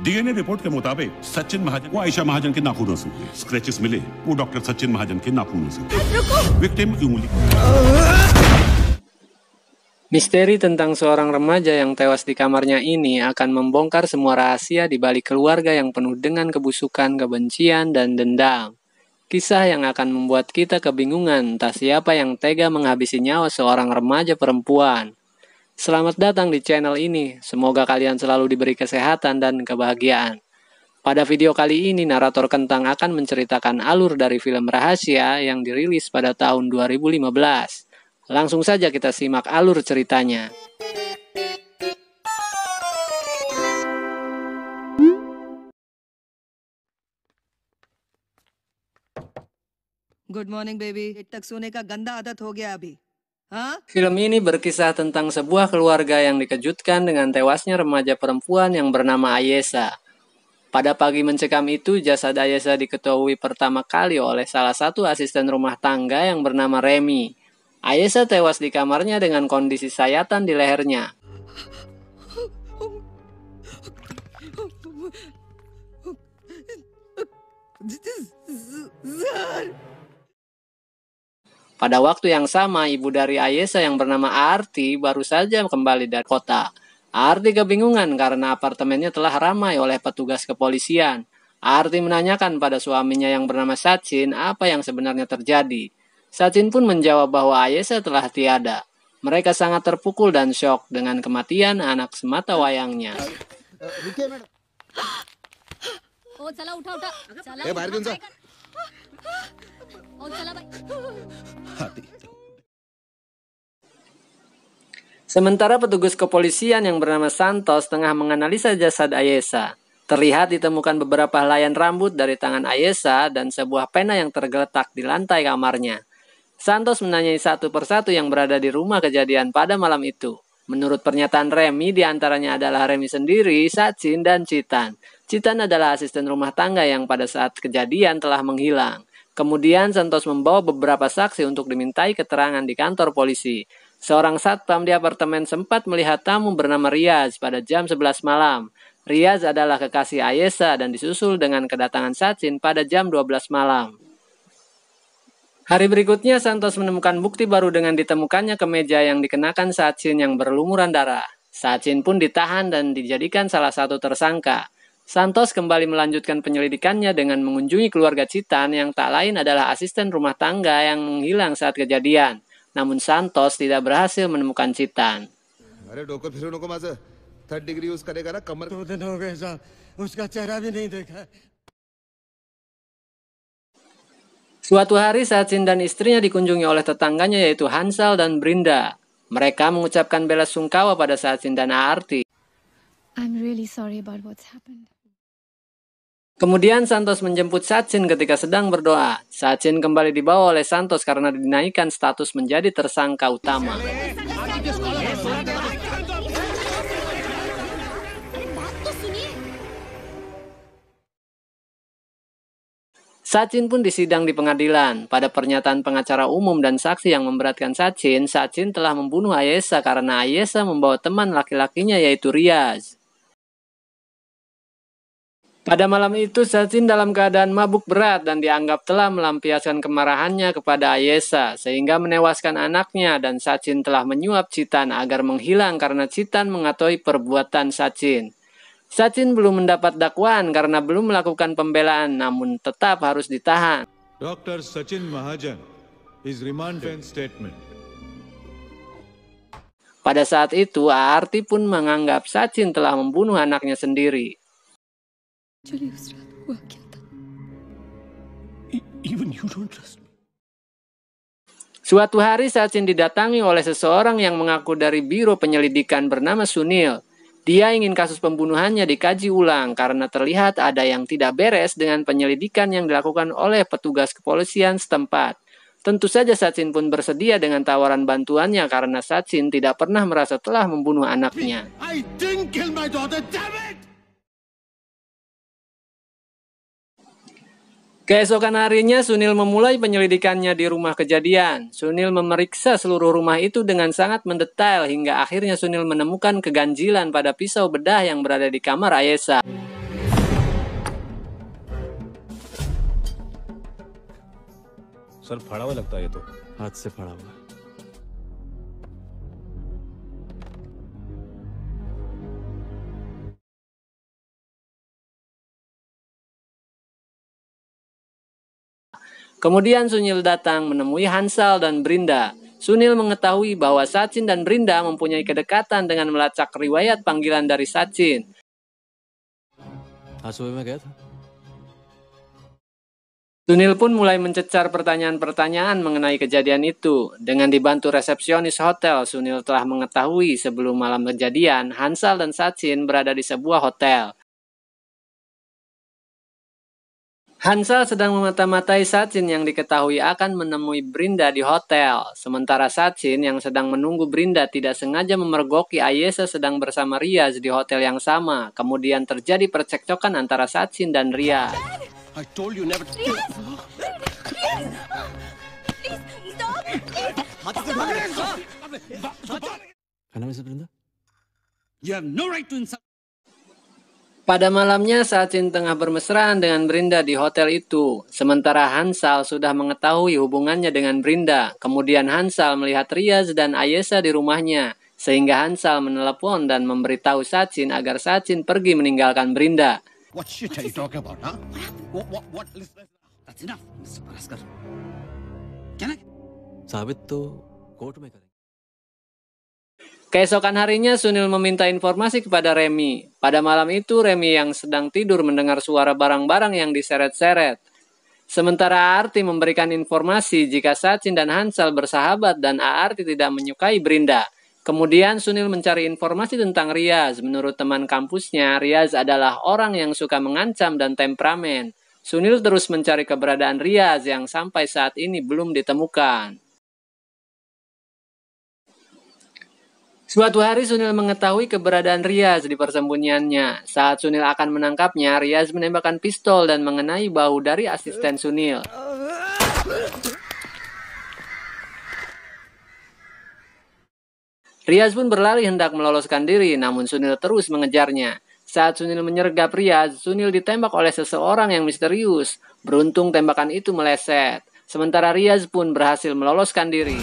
DNA report के मुताबिक सचिन महाजन को आयशा महाजन के नाखूनों से हुए स्क्रैचेस मिले वो डॉक्टर सचिन महाजन के नाखूनों से विक्टिम की उंगली। Misteri tentang seorang remaja yang tewas di kamarnya ini akan membongkar semua rahasia di balik keluarga yang penuh dengan kebusukan, kebencian, dan dendam. Kisah yang akan membuat kita kebingungan entah siapa yang tega menghabisi nyawa seorang remaja perempuan. Selamat datang di channel ini, semoga kalian selalu diberi kesehatan dan kebahagiaan. Pada video kali ini, narator Kentang akan menceritakan alur dari film rahasia yang dirilis pada tahun 2015. Langsung saja kita simak alur ceritanya. Good morning baby तक सोने का गंदा आदत हो गया अभी हाँ? Film ini berkisah tentang sebuah keluarga yang dikejutkan dengan tewasnya remaja perempuan yang bernama Ayesha. Pada pagi mencekam itu, jasad Ayesha diketahui pertama kali oleh salah satu asisten rumah tangga yang bernama Remy. Ayesha tewas di kamarnya dengan kondisi sayatan di lehernya. Pada waktu yang sama, ibu dari Ayesha yang bernama Arti baru saja kembali dari kota. Arti kebingungan karena apartemennya telah ramai oleh petugas kepolisian. Arti menanyakan pada suaminya yang bernama Sachin apa yang sebenarnya terjadi. Sachin pun menjawab bahwa Ayesha telah tiada. Mereka sangat terpukul dan syok dengan kematian anak semata wayangnya. Sementara petugas kepolisian yang bernama Santos tengah menganalisa jasad Ayesha. Terlihat ditemukan beberapa helaian rambut dari tangan Ayesha dan sebuah pena yang tergeletak di lantai kamarnya. Santos menanyai satu persatu yang berada di rumah kejadian pada malam itu. Menurut pernyataan Remy, diantaranya adalah Remy sendiri, Sachin, dan Citan. Citan adalah asisten rumah tangga yang pada saat kejadian telah menghilang. Kemudian Santos membawa beberapa saksi untuk dimintai keterangan di kantor polisi. Seorang satpam di apartemen sempat melihat tamu bernama Riaz pada jam 11 malam. Riaz adalah kekasih Ayesha dan disusul dengan kedatangan Sachin pada jam 12 malam. Hari berikutnya Santos menemukan bukti baru dengan ditemukannya kemeja yang dikenakan Sachin yang berlumuran darah. Sachin pun ditahan dan dijadikan salah satu tersangka. Santos kembali melanjutkan penyelidikannya dengan mengunjungi keluarga Citan yang tak lain adalah asisten rumah tangga yang menghilang saat kejadian. Namun Santos tidak berhasil menemukan Citan. Suatu hari Sachin dan istrinya dikunjungi oleh tetangganya yaitu Hansal dan Brinda. Mereka mengucapkan bela sungkawa pada Sachin dan Aarti. I'm really sorry about what's happened. Kemudian Santos menjemput Sachin ketika sedang berdoa. Sachin kembali dibawa oleh Santos karena dinaikkan status menjadi tersangka utama. Sachin pun disidang di pengadilan. Pada pernyataan pengacara umum dan saksi yang memberatkan Sachin, Sachin telah membunuh Ayesha karena Ayesha membawa teman laki-lakinya yaitu Riaz. Pada malam itu, Sachin dalam keadaan mabuk berat dan dianggap telah melampiaskan kemarahannya kepada Ayesha, sehingga menewaskan anaknya dan Sachin telah menyuap Citan agar menghilang karena Citan mengetahui perbuatan Sachin. Sachin belum mendapat dakwaan karena belum melakukan pembelaan, namun tetap harus ditahan. Dr. Sachin Mahajan is remanded statement. Pada saat itu, Aarti pun menganggap Sachin telah membunuh anaknya sendiri. Even you don't trust me. Suatu hari Sachin didatangi oleh seseorang yang mengaku dari biro penyelidikan bernama Sunil. Dia ingin kasus pembunuhannya dikaji ulang karena terlihat ada yang tidak beres dengan penyelidikan yang dilakukan oleh petugas kepolisian setempat. Tentu saja Sachin pun bersedia dengan tawaran bantuannya karena Sachin tidak pernah merasa telah membunuh anaknya. I didn't kill my daughter, damn it! Keesokan harinya, Sunil memulai penyelidikannya di rumah kejadian. Sunil memeriksa seluruh rumah itu dengan sangat mendetail hingga akhirnya Sunil menemukan keganjilan pada pisau bedah yang berada di kamar Ayesha. Sir फाड़ा हुआ लगता है ये तो। हाथ से फाड़ा हुआ है। Kemudian Sunil datang menemui Hansal dan Brinda. Sunil mengetahui bahwa Sachin dan Brinda mempunyai kedekatan dengan melacak riwayat panggilan dari Sachin. आज सुबह मैं गया था। Sunil pun mulai mencecar pertanyaan-pertanyaan mengenai kejadian itu. Dengan dibantu resepsionis hotel, Sunil telah mengetahui sebelum malam kejadian, Hansal dan Sachin berada di sebuah hotel. Hansal sedang memata-matai Sachin yang diketahui akan menemui Brinda di hotel. Sementara Sachin yang sedang menunggu Brinda tidak sengaja memergoki Ayesha sedang bersama Riaz di hotel yang sama. Kemudian terjadi percekcokan antara Sachin dan Riaz. I told you never to... Kenapa sih Brinda? You have no right to insult... Pada malamnya, Sachin tengah bermesraan dengan Brinda di hotel itu. Sementara Hansal sudah mengetahui hubungannya dengan Brinda. Kemudian Hansal melihat Riaz dan Ayesha di rumahnya. Sehingga Hansal menelepon dan memberitahu Sachin agar Sachin pergi meninggalkan Brinda. What shit are you talking about, huh? What? Listen. That's enough, Mr. Paraskar. Can I... साबित तो कोर्ट में करेंगे। Keesokan harinya, Sunil meminta informasi kepada Remy. Pada malam itu, Remy yang sedang tidur mendengar suara barang-barang yang diseret-seret. Sementara Aarti memberikan informasi jika Sachin dan Hansal bersahabat dan Aarti tidak menyukai Brinda. Kemudian Sunil mencari informasi tentang Riaz. Menurut teman kampusnya, Riaz adalah orang yang suka mengancam dan temperamen. Sunil terus mencari keberadaan Riaz yang sampai saat ini belum ditemukan. Suatu hari Sunil mengetahui keberadaan Riaz di persembunyiannya. Saat Sunil akan menangkapnya, Riaz menembakkan pistol dan mengenai bahu dari asisten Sunil. Riaz pun berlari hendak meloloskan diri, namun Sunil terus mengejarnya. Saat Sunil menyergap Riaz, Sunil ditembak oleh seseorang yang misterius. Beruntung tembakan itu meleset. Sementara Riaz pun berhasil meloloskan diri.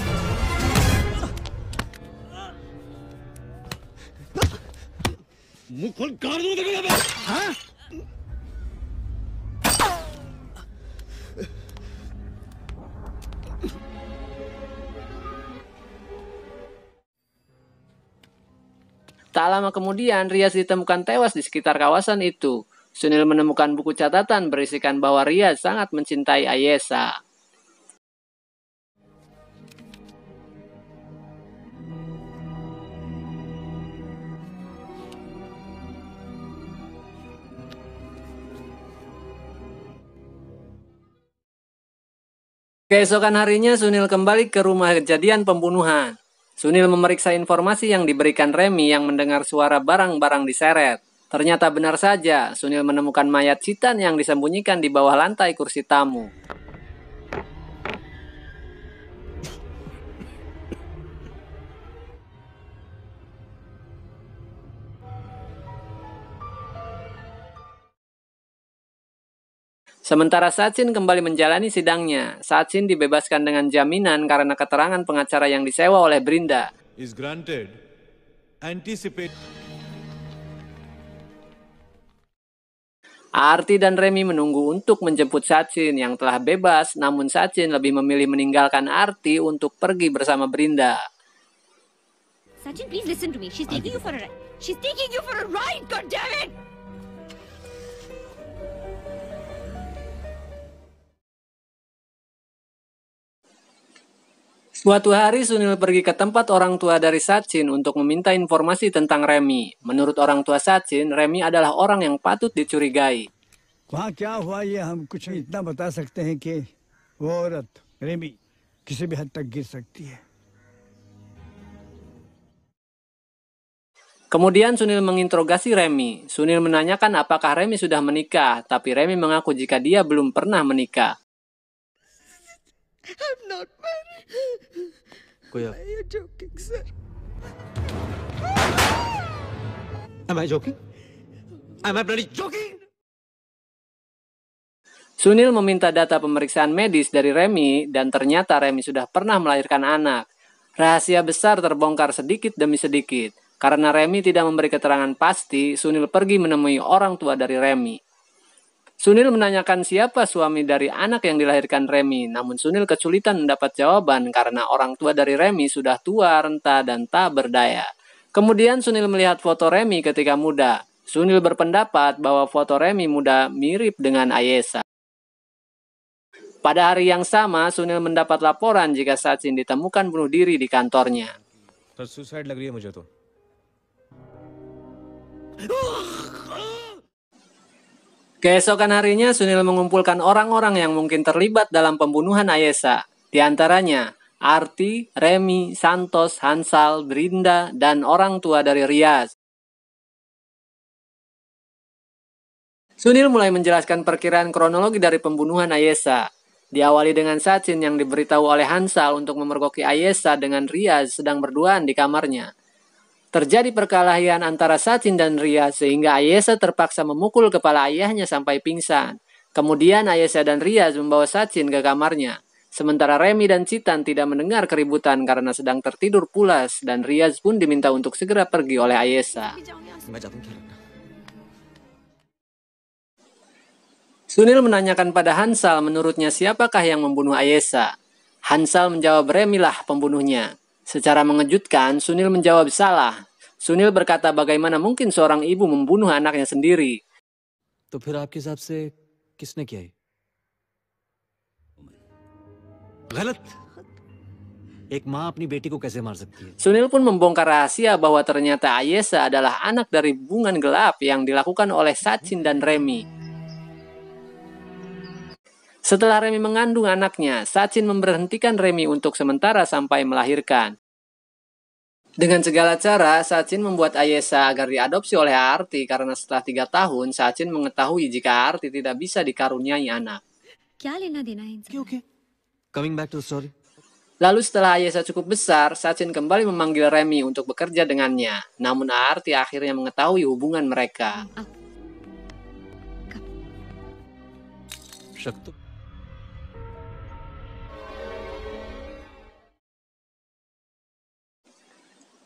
Tak lama kemudian, Riaz ditemukan tewas di sekitar kawasan itu. Sunil menemukan buku catatan berisikan bahwa Riaz sangat mencintai Ayesha. Keesokan harinya, Sunil kembali ke rumah kejadian pembunuhan. Sunil memeriksa informasi yang diberikan Remy yang mendengar suara barang-barang diseret. Ternyata benar saja, Sunil menemukan mayat Citan yang disembunyikan di bawah lantai kursi tamu. Sementara Sachin kembali menjalani sidangnya. Sachin dibebaskan dengan jaminan karena keterangan pengacara yang disewa oleh Brinda. Is granted. Anticipate. Aarti dan Remy menunggu untuk menjemput Sachin yang telah bebas, namun Sachin lebih memilih meninggalkan Aarti untuk pergi bersama Brinda. Sachin, please listen to me. She's taking you for a ride. She's taking you for a ride, goddammit! Suatu hari Sunil pergi ke tempat orang tua dari Sachin untuk meminta informasi tentang Remy. Menurut orang tua Sachin, Remy adalah orang yang patut dicurigai. वहाँ क्या हुआ ये हम कुछ इतना बता सकते हैं कि वो औरत रेमी किसी भी हद तक गिर सकती है. Kemudian Sunil menginterogasi Remy. Sunil menanyakan apakah Remy sudah menikah, tapi Remy mengaku jika dia belum pernah menikah. I'm not married. You're joking, sir. Am I joking? Am I bloody joking? Sunil meminta data pemeriksaan medis dari Remy dan ternyata Remy sudah pernah melahirkan anak. Rahasia besar terbongkar sedikit demi sedikit. Karena Remy tidak memberi keterangan pasti, Sunil pergi menemui orang tua dari Remy. Sunil menanyakan siapa suami dari anak yang dilahirkan Remy, namun Sunil kesulitan mendapat jawaban karena orang tua dari Remy sudah tua, renta, dan tak berdaya. Kemudian Sunil melihat foto Remy ketika muda. Sunil berpendapat bahwa foto Remy muda mirip dengan Ayesha. Pada hari yang sama, Sunil mendapat laporan jika Sachin ditemukan bunuh diri di kantornya. Suicide लग रही है मुझे तो. Keesokan harinya, Sunil mengumpulkan orang-orang yang mungkin terlibat dalam pembunuhan Ayesha. Di antaranya, Arti, Remy, Santos, Hansal, Brinda, dan orang tua dari Riaz. Sunil mulai menjelaskan perkiraan kronologi dari pembunuhan Ayesha. Diawali dengan Sachin yang diberitahu oleh Hansal untuk memergoki Ayesha dengan Riaz sedang berduaan di kamarnya. Terjadi perkelahian antara Sachin dan Riaz sehingga Ayesha terpaksa memukul kepala ayahnya sampai pingsan. Kemudian Ayesha dan Riaz membawa Sachin ke kamarnya. Sementara Remy dan Citan tidak mendengar keributan karena sedang tertidur pulas dan Riaz pun diminta untuk segera pergi oleh Ayesha. Sunil menanyakan pada Hansal menurutnya siapakah yang membunuh Ayesha. Hansal menjawab Remy lah pembunuhnya. Secara mengejutkan, Sunil menjawab salah. Sunil berkata bagaimana mungkin seorang ibu membunuh anaknya sendiri. तो फिर आपके हिसाब से किसने किया ये? गलत. एक माँ अपनी बेटी को कैसे मार सकती है? Sunil pun membongkar rahasia bahwa ternyata Ayesha adalah anak dari hubungan gelap yang dilakukan oleh Sachin dan Remy. Setelah Remy mengandung anaknya, Sachin memberhentikan Remy untuk sementara sampai melahirkan. Dengan segala cara, Sachin membuat Ayesha agar diadopsi oleh Arti karena setelah 3 tahun, Sachin mengetahui jika Arti tidak bisa dikaruniai anak. Okay. Coming back to the story. Lalu setelah Ayesha cukup besar, Sachin kembali memanggil Remy untuk bekerja dengannya. Namun Arti akhirnya mengetahui hubungan mereka. शक तो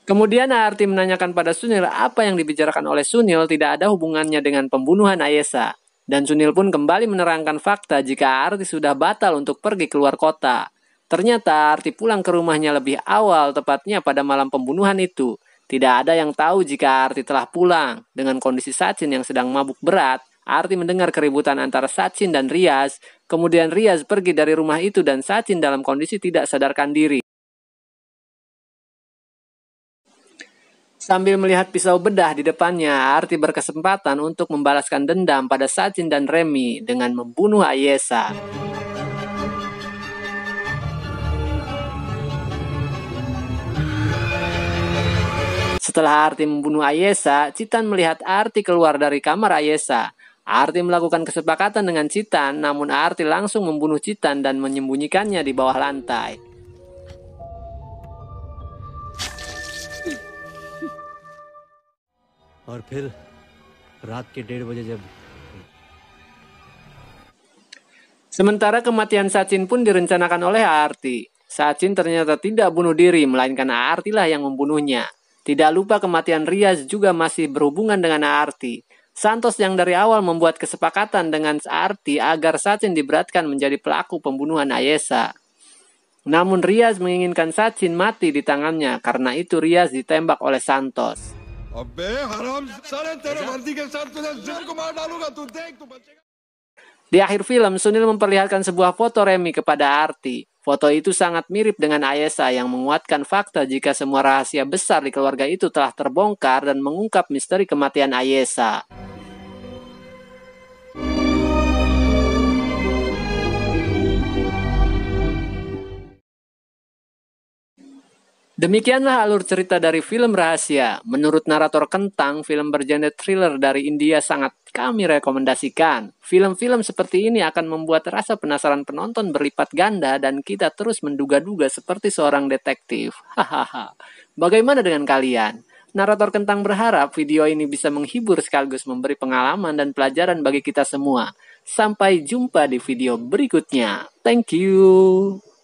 Kemudian Arti menanyakan pada Sunil apa yang dibicarakan oleh Sunil tidak ada hubungannya dengan pembunuhan Ayesha. Dan Sunil pun kembali menerangkan fakta jika Arti sudah batal untuk pergi keluar kota. Ternyata Arti pulang ke rumahnya lebih awal, tepatnya pada malam pembunuhan itu. Tidak ada yang tahu jika Arti telah pulang. Dengan kondisi Sachin yang sedang mabuk berat, Arti mendengar keributan antara Sachin dan Riaz. Kemudian Riaz pergi dari rumah itu dan Sachin dalam kondisi tidak sadarkan diri. Sambil melihat pisau bedah di depannya, Arti berkesempatan untuk membalaskan dendam pada Sachin dan Remy dengan membunuh Ayesha. Setelah Arti membunuh Ayesha, Citan melihat Arti keluar dari kamar Ayesha. Arti melakukan kesepakatan dengan Citan, namun Arti langsung membunuh Citan dan menyembunyikannya di bawah lantai. और फिर रात के 1:30 बजे जब Sementara kematian Sachin pun direncanakan oleh Arti. Sachin ternyata tidak bunuh diri, melainkan Arti lah yang membunuhnya. Tidak lupa kematian Riaz juga masih berhubungan dengan Arti. Santos yang dari awal membuat kesepakatan dengan Arti agar Sachin diberatkan menjadi pelaku pembunuhan Ayesha. Namun Riaz menginginkan Sachin mati di tangannya, karena itu Riaz ditembak oleh Santos. Di akhir film, Sunil memperlihatkan sebuah foto Remy kepada Arti. Foto itu sangat mirip dengan Ayesha yang menguatkan fakta jika semua rahasia besar di keluarga itu telah terbongkar dan mengungkap misteri kematian Ayesha. Demikianlah alur cerita dari film Rahasia. Menurut narator Kentang, film bergenre thriller dari India sangat kami rekomendasikan. Film-film seperti ini akan membuat rasa penasaran penonton berlipat ganda dan kita terus menduga-duga seperti seorang detektif. Hahaha. Bagaimana dengan kalian? Narator Kentang berharap video ini bisa menghibur sekaligus memberi pengalaman dan pelajaran bagi kita semua. Sampai jumpa di video berikutnya. Thank you.